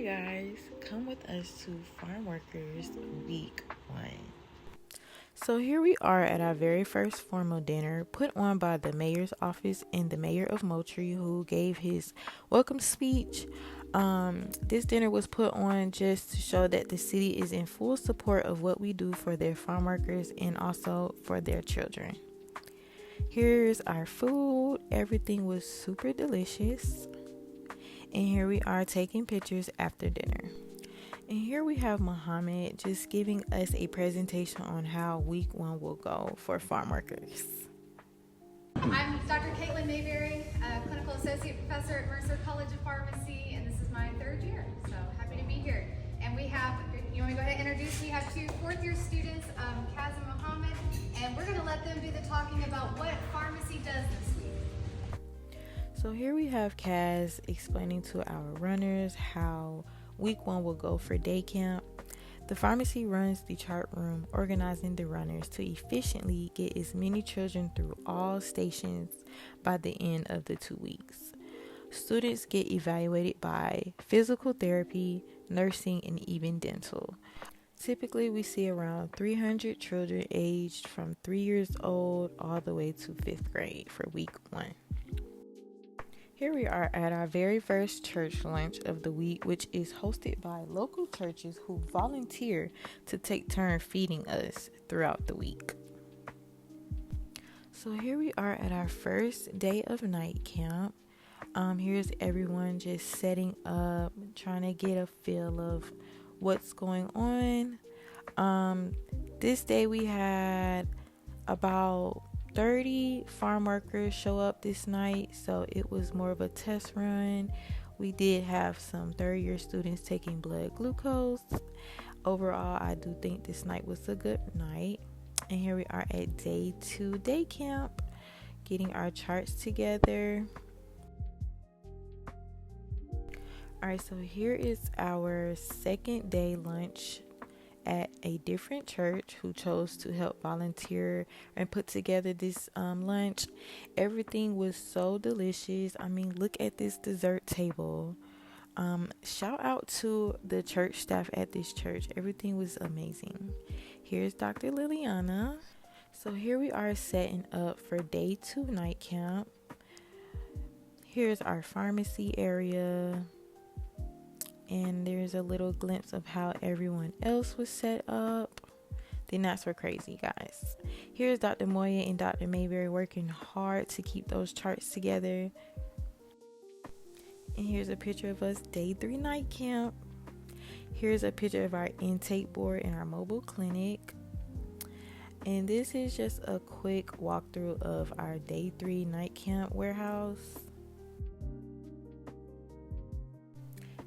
Hi guys, come with us to Farm Workers Week 1. So here we are at our very first formal dinner put on by the mayor's office and the mayor of Moultrie, who gave his welcome speech. This dinner was put on just to show that the city is in full support of what we do for their farm workers and also for their children. Here's our food. Everything was super delicious. And here we are taking pictures after dinner. And here we have Muhammad just giving us a presentation on how week 1 will go for farm workers. I'm Dr. Caitlin Mayberry, Clinical Associate Professor at Mercer College of Pharmacy, and this is my 3rd year, so happy to be here. And we have, you want me to go ahead and introduce, we have 2 4th-year students, Kaz and Muhammad, and we're going to let them do the talking about what pharmacy does this week. So here we have Kaz explaining to our runners how week 1 will go for day camp. The pharmacy runs the chart room, organizing the runners to efficiently get as many children through all stations by the end of the 2 weeks. Students get evaluated by physical therapy, nursing, and even dental. Typically, we see around 300 children aged from 3 years old all the way to 5th grade for week 1. Here we are at our very first church lunch of the week, which is hosted by local churches who volunteer to take turn feeding us throughout the week. So here we are at our first day of night camp. Here's everyone just setting up, trying to get a feel of what's going on. This day we had about 30 farm workers show up this night, so it was more of a test run. We did have some 3rd-year students taking blood glucose. Overall, I do think this night was a good night. And here we are at day 2 day camp, getting our charts together. Alright, so here is our 2nd day lunch at a different church who chose to help volunteer and put together this lunch. Everything was so delicious. I mean, look at this dessert table. Shout out to the church staff at this church. Everything was amazing. Here's Dr. Liliana. So here we are setting up for day 2 night camp. Here's our pharmacy area. And there's a little glimpse of how everyone else was set up. The nuts were crazy, guys. Here's Dr. Moya and Dr. Mayberry working hard to keep those charts together. And here's a picture of us day 3 night camp. Here's a picture of our intake board in our mobile clinic. And this is just a quick walkthrough of our day 3 night camp warehouse.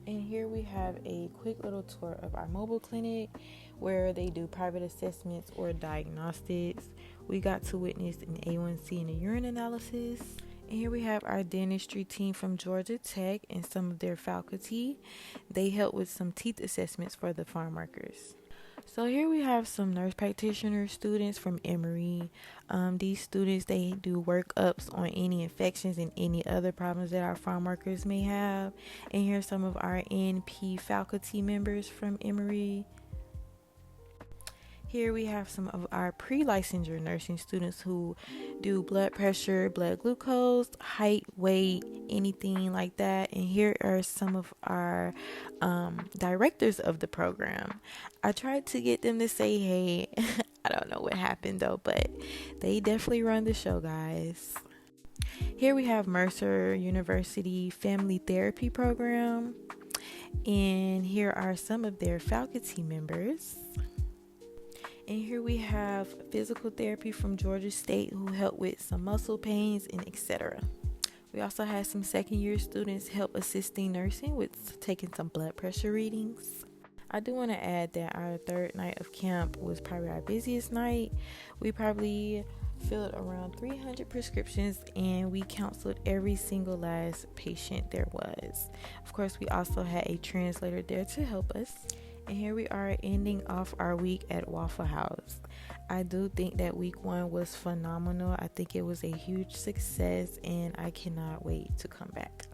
And here we have a quick little tour of our mobile clinic where they do private assessments or diagnostics. We got to witness an A1C and a urine analysis. And here we have our dentistry team from Georgia Tech and some of their faculty. They help with some teeth assessments for the farm workers. So here we have some nurse practitioner students from Emory. These students, they do workups on any infections and any other problems that our farm workers may have. And here's some of our NP faculty members from Emory. Here we have some of our pre-licensure nursing students who do blood pressure, blood glucose, height, weight, anything like that. And here are some of our directors of the program. I tried to get them to say hey. I don't know what happened though, but they definitely run the show, guys. Here we have Mercer University Family Therapy Program. And here are some of their faculty members. And here we have physical therapy from Georgia State who help with some muscle pains and etc. We also had some 2nd-year students help assisting nursing with taking some blood pressure readings. I do want to add that our 3rd night of camp was probably our busiest night. We probably filled around 300 prescriptions and we counseled every single last patient there was. Of course, we also had a translator there to help us. And here we are ending off our week at Waffle House. I do think that week 1 was phenomenal. I think it was a huge success and I cannot wait to come back.